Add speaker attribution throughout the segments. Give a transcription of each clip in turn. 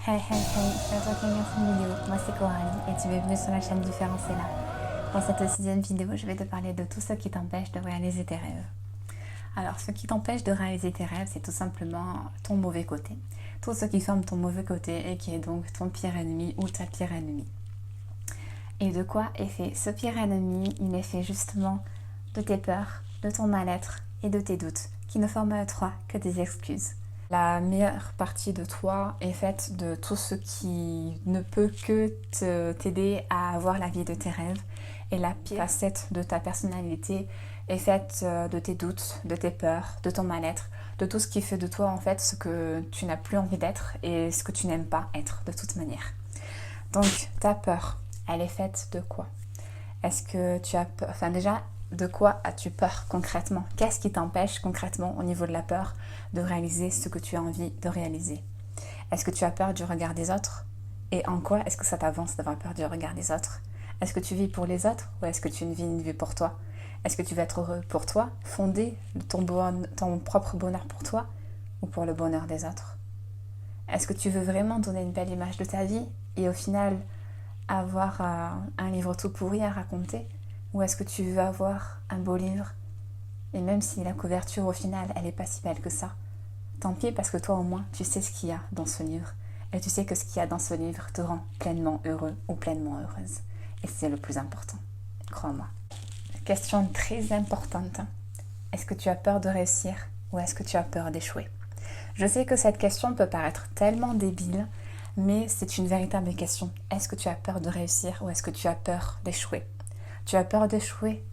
Speaker 1: Hey hey hey, c'est toi qui regarde cette vidéo. Moi c'est Coralie et tu es bienvenue sur la chaîne Différencez-la. Dans cette sixième vidéo, je vais te parler de tout ce qui t'empêche de réaliser tes rêves. Alors, ce qui t'empêche de réaliser tes rêves, c'est tout simplement ton mauvais côté. Tout ce qui forme ton mauvais côté et qui est donc ton pire ennemi ou ta pire ennemie. Et de quoi est fait ce pire ennemi? Il est fait justement de tes peurs, de ton mal-être et de tes doutes, qui ne forment à toi que des excuses. La meilleure partie de toi est faite de tout ce qui ne peut que t'aider à avoir la vie de tes rêves. Et la pire facette de ta personnalité est faite de tes doutes, de tes peurs, de ton mal-être, de tout ce qui fait de toi en fait ce que tu n'as plus envie d'être et ce que tu n'aimes pas être de toute manière. Donc ta peur, elle est faite de quoi? Est-ce que tu as peur? Enfin déjà, de quoi as-tu peur concrètement? Qu'est-ce qui t'empêche concrètement au niveau de la peur de réaliser ce que tu as envie de réaliser? Est-ce que tu as peur du regard des autres? Et en quoi est-ce que ça t'avance d'avoir peur du regard des autres? Est-ce que tu vis pour les autres ou est-ce que tu vis une vie pour toi? Est-ce que tu veux être heureux pour toi, fonder ton propre bonheur pour toi ou pour le bonheur des autres? Est-ce que tu veux vraiment donner une belle image de ta vie et au final avoir un livre tout pourri à raconter? Ou est-ce que tu veux avoir un beau livre et même si la couverture au final elle est pas si belle que ça, tant pis parce que toi au moins tu sais ce qu'il y a dans ce livre et tu sais que ce qu'il y a dans ce livre te rend pleinement heureux ou pleinement heureuse et c'est le plus important, crois-moi. Question très importante, est-ce que tu as peur de réussir ou est-ce que tu as peur d'échouer? Je sais que cette question peut paraître tellement débile, mais c'est une véritable question. Est-ce que tu as peur de réussir ou est-ce que tu as peur d'échouer? Tu as peur d'échouer?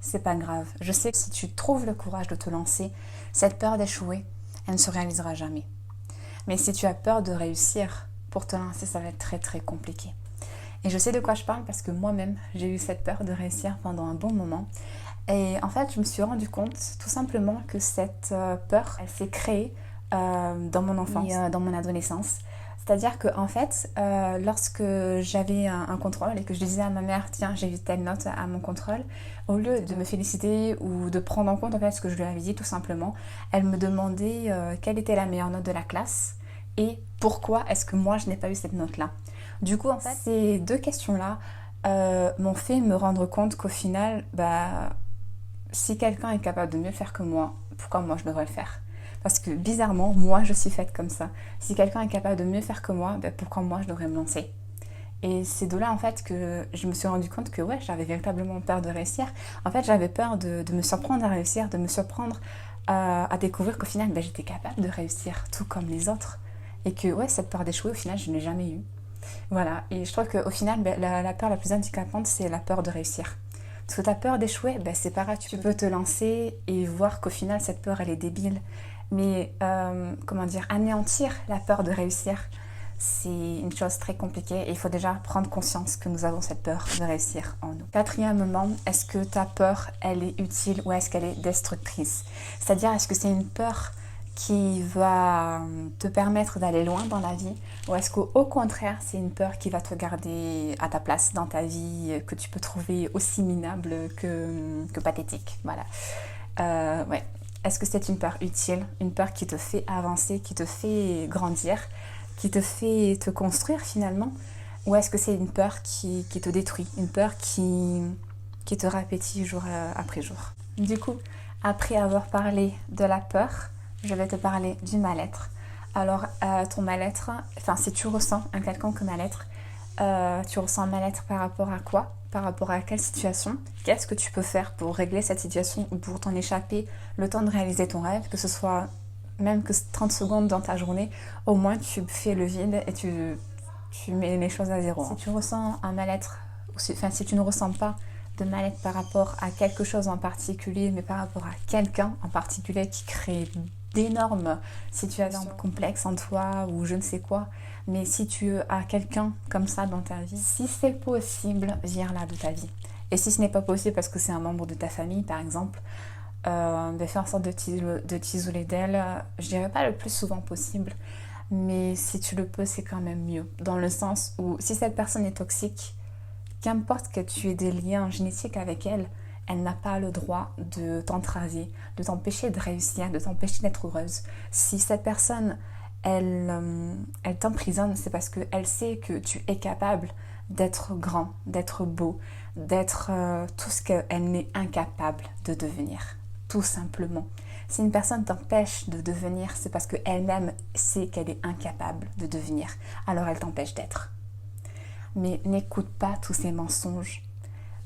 Speaker 1: C'est pas grave. Je sais que si tu trouves le courage de te lancer, cette peur d'échouer, elle ne se réalisera jamais. Mais si tu as peur de réussir, pour te lancer, ça va être très très compliqué. Et je sais de quoi je parle parce que moi-même, j'ai eu cette peur de réussir pendant un bon moment. Et en fait, je me suis rendu compte tout simplement que cette peur, elle s'est créée dans mon enfance et dans mon adolescence. C'est-à-dire que en fait, lorsque j'avais un contrôle et que je disais à ma mère, tiens, j'ai eu telle note à mon contrôle, au lieu de me féliciter ou de prendre en compte en fait ce que je lui avais dit tout simplement, elle me demandait quelle était la meilleure note de la classe et pourquoi est-ce que moi je n'ai pas eu cette note-là. Du coup, en fait, ces deux questions-là m'ont fait me rendre compte qu'au final, si quelqu'un est capable de mieux faire que moi, pourquoi moi je devrais le faire? Parce que bizarrement, moi je suis faite comme ça. Si quelqu'un est capable de mieux faire que moi, pourquoi moi je devrais me lancer? Et c'est de là en fait que je me suis rendu compte que ouais, j'avais véritablement peur de réussir. En fait, j'avais peur de me surprendre à réussir, de me surprendre à découvrir qu'au final, j'étais capable de réussir tout comme les autres. Et que ouais, cette peur d'échouer, au final, je n'ai jamais eu. Voilà, et je trouve qu'au final, la peur la plus handicapante, c'est la peur de réussir. Parce que ta peur d'échouer, c'est pas grave, tu peux te lancer et voir qu'au final, cette peur, elle est débile. Mais, anéantir la peur de réussir, c'est une chose très compliquée et il faut déjà prendre conscience que nous avons cette peur de réussir en nous. Quatrièmement, est-ce que ta peur, elle est utile ou est-ce qu'elle est destructrice? C'est-à-dire, est-ce que c'est une peur qui va te permettre d'aller loin dans la vie ou est-ce qu'au contraire c'est une peur qui va te garder à ta place dans ta vie que tu peux trouver aussi minable que pathétique? Voilà. Ouais. Est-ce que c'est une peur utile, une peur qui te fait avancer, qui te fait grandir, qui te fait te construire finalement, ou est-ce que c'est une peur qui te détruit, une peur qui te répétit jour après jour? Du coup, après avoir parlé de la peur, je vais te parler du mal-être. Alors, ton mal-être, si tu ressens un quelconque mal-être, tu ressens un mal-être par rapport à quoi? Par rapport à quelle situation? Qu'est-ce que tu peux faire pour régler cette situation ou pour t'en échapper le temps de réaliser ton rêve, que ce soit même que 30 secondes dans ta journée, au moins tu fais le vide et tu mets les choses à zéro. Si tu ressens un mal-être, si tu ne ressens pas de mal-être par rapport à quelque chose en particulier, mais par rapport à quelqu'un en particulier qui crée d'énormes situations complexes en toi ou je ne sais quoi, mais si tu as quelqu'un comme ça dans ta vie, si c'est possible, vire-la de ta vie. Et si ce n'est pas possible parce que c'est un membre de ta famille par exemple, fais en sorte de t'isoler d'elle, je dirais pas le plus souvent possible, mais si tu le peux, c'est quand même mieux. Dans le sens où si cette personne est toxique, qu'importe que tu aies des liens génétiques avec elle, elle n'a pas le droit de t'entraver, de t'empêcher de réussir, de t'empêcher d'être heureuse. Si cette personne, elle t'emprisonne, c'est parce qu'elle sait que tu es capable d'être grand, d'être beau, d'être tout ce qu'elle n'est incapable de devenir, tout simplement. Si une personne t'empêche de devenir, c'est parce qu'elle-même sait qu'elle est incapable de devenir, alors elle t'empêche d'être. Mais n'écoute pas tous ces mensonges.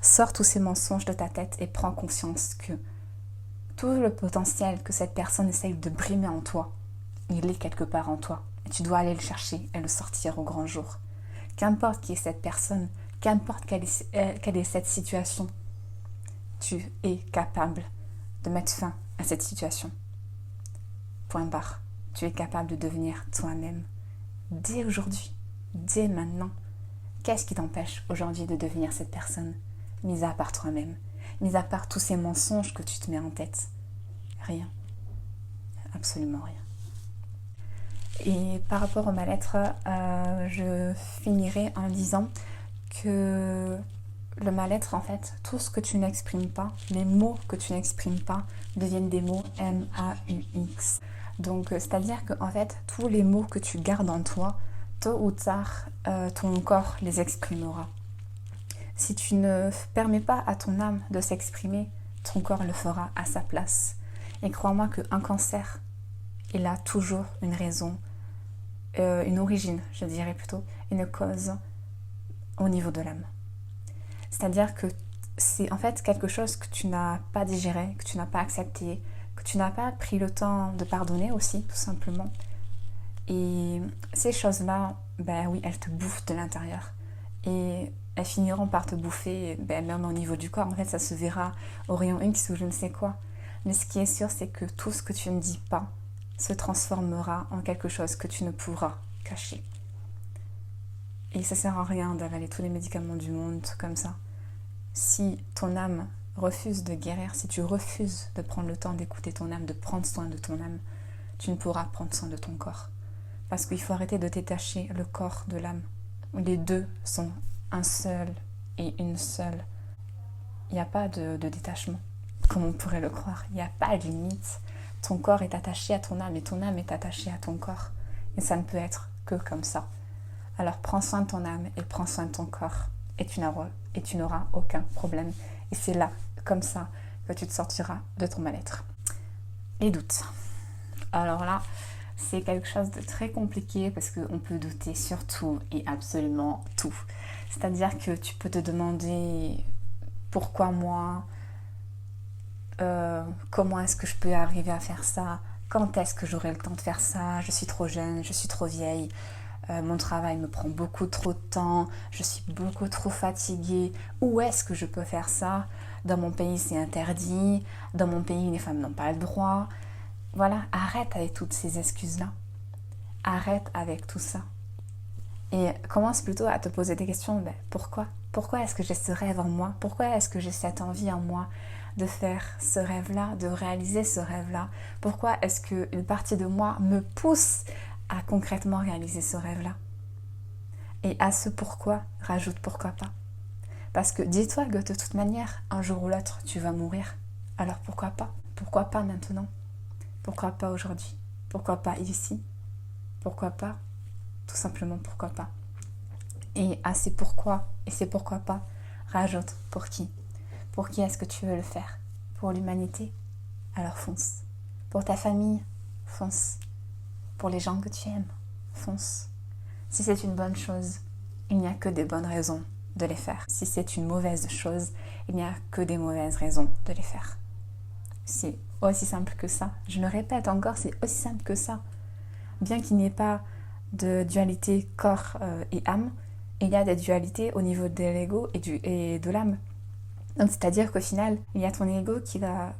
Speaker 1: Sors tous ces mensonges de ta tête et prends conscience que tout le potentiel que cette personne essaye de brimer en toi, il est quelque part en toi. Et tu dois aller le chercher et le sortir au grand jour. Qu'importe qui est cette personne, qu'importe quelle est cette situation, tu es capable de mettre fin à cette situation. Point barre. Tu es capable de devenir toi-même. Dès aujourd'hui, dès maintenant. Qu'est-ce qui t'empêche aujourd'hui de devenir cette personne, mis à part toi-même, mis à part tous ces mensonges que tu te mets en tête? Rien. Absolument rien. Et par rapport au mal-être, je finirai en disant que le mal-être, en fait, tout ce que tu n'exprimes pas, les mots que tu n'exprimes pas deviennent des mots M-A-U-X. Donc, c'est-à-dire que, en fait, tous les mots que tu gardes en toi, tôt ou tard, ton corps les exprimera. Si tu ne permets pas à ton âme de s'exprimer, ton corps le fera à sa place. Et crois-moi qu'un cancer, il a toujours une raison, une origine, je dirais plutôt, une cause au niveau de l'âme. C'est-à-dire que c'est en fait quelque chose que tu n'as pas digéré, que tu n'as pas accepté, que tu n'as pas pris le temps de pardonner aussi, tout simplement. Et ces choses-là, ben oui, elles te bouffent de l'intérieur. Et elles finiront par te bouffer, ben même au niveau du corps. En fait, ça se verra au rayon X ou je ne sais quoi. Mais ce qui est sûr, c'est que tout ce que tu ne dis pas se transformera en quelque chose que tu ne pourras cacher. Et ça sert à rien d'avaler tous les médicaments du monde comme ça. Si ton âme refuse de guérir, si tu refuses de prendre le temps d'écouter ton âme, de prendre soin de ton âme, tu ne pourras prendre soin de ton corps. Parce qu'il faut arrêter de détacher le corps de l'âme. Les deux sont un seul et une seule. Il n'y a pas de détachement, comme on pourrait le croire. Il n'y a pas de limite. Ton corps est attaché à ton âme et ton âme est attachée à ton corps. Et ça ne peut être que comme ça. Alors prends soin de ton âme et prends soin de ton corps. Et tu n'auras aucun problème. Et c'est là, comme ça, que tu te sortiras de ton mal-être. Les doutes. Alors là, c'est quelque chose de très compliqué parce qu'on peut douter sur tout et absolument tout. C'est-à-dire que tu peux te demander pourquoi moi, comment est-ce que je peux arriver à faire ça, quand est-ce que j'aurai le temps de faire ça, je suis trop jeune, je suis trop vieille, mon travail me prend beaucoup trop de temps, je suis beaucoup trop fatiguée, où est-ce que je peux faire ça? Dans mon pays c'est interdit, dans mon pays les femmes n'ont pas le droit. Voilà, arrête avec toutes ces excuses-là. Arrête avec tout ça. Et commence plutôt à te poser des questions. Ben, pourquoi? Pourquoi est-ce que j'ai ce rêve en moi? Pourquoi est-ce que j'ai cette envie en moi de faire ce rêve-là, de réaliser ce rêve-là? Pourquoi est-ce qu'une partie de moi me pousse à concrètement réaliser ce rêve-là? Et à ce pourquoi, rajoute pourquoi pas. Parce que dis-toi que de toute manière, un jour ou l'autre, tu vas mourir. Alors pourquoi pas? Pourquoi pas maintenant? Pourquoi pas aujourd'hui? Pourquoi pas ici? Pourquoi pas? Tout simplement pourquoi pas. Et à ces pourquoi et ces pourquoi pas, rajoute pour qui? Pour qui est-ce que tu veux le faire? Pour l'humanité? Alors fonce. Pour ta famille? Fonce. Pour les gens que tu aimes? Fonce. Si c'est une bonne chose, il n'y a que des bonnes raisons de les faire. Si c'est une mauvaise chose, il n'y a que des mauvaises raisons de les faire. C'est aussi simple que ça. Je le répète encore, c'est aussi simple que ça. Bien qu'il n'y ait pas de dualité corps et âme, il y a des dualités au niveau de l'ego et de l'âme. Donc c'est-à-dire qu'au final, il y a ton ego qui va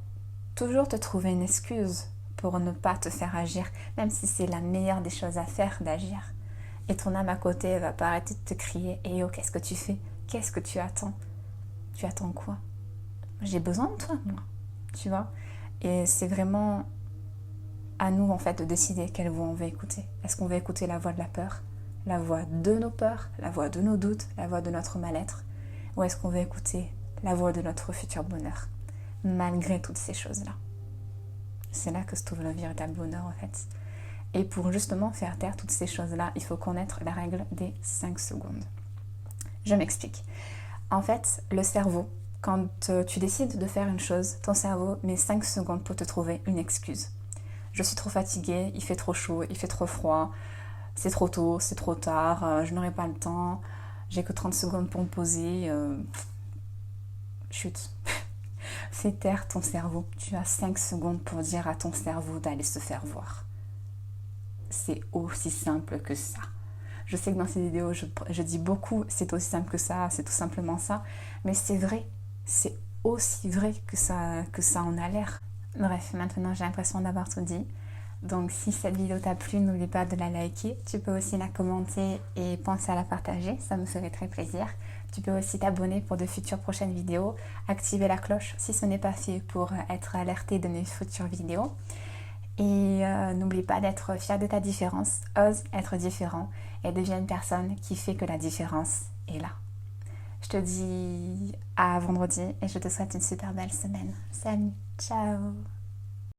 Speaker 1: toujours te trouver une excuse pour ne pas te faire agir, même si c'est la meilleure des choses à faire d'agir. Et ton âme à côté elle va pas arrêter de te crier « Eh oh, qu'est-ce que tu fais? Qu'est-ce que tu attends? Tu attends quoi? J'ai besoin de toi, moi. » Tu vois? Et c'est vraiment à nous en fait de décider quelle voix on veut écouter. Est-ce qu'on veut écouter la voix de la peur, la voix de nos peurs, la voix de nos doutes, la voix de notre mal-être, ou est-ce qu'on veut écouter la voix de notre futur bonheur, malgré toutes ces choses-là? C'est là que se trouve le véritable bonheur en fait. Et pour justement faire taire toutes ces choses-là, il faut connaître la règle des 5 secondes. Je m'explique. En fait, le cerveau, quand tu décides de faire une chose, ton cerveau met 5 secondes pour te trouver une excuse. Je suis trop fatiguée, il fait trop chaud, il fait trop froid, c'est trop tôt, c'est trop tard, je n'aurai pas le temps, j'ai que 30 secondes pour me poser. Chut. Fais taire ton cerveau. Tu as 5 secondes pour dire à ton cerveau d'aller se faire voir. C'est aussi simple que ça. Je sais que dans ces vidéos, je dis beaucoup, c'est aussi simple que ça, c'est tout simplement ça. Mais c'est vrai, c'est aussi vrai que ça en a l'air. Bref, maintenant j'ai l'impression d'avoir tout dit. Donc si cette vidéo t'a plu, n'oublie pas de la liker. Tu peux aussi la commenter et penser à la partager, ça me ferait très plaisir. Tu peux aussi t'abonner pour de futures prochaines vidéos, activer la cloche si ce n'est pas fait pour être alerté de mes futures vidéos. Et n'oublie pas d'être fier de ta différence, ose être différent et deviens une personne qui fait que la différence est là. Je te dis à vendredi et je te souhaite une super belle semaine. Salut, ciao!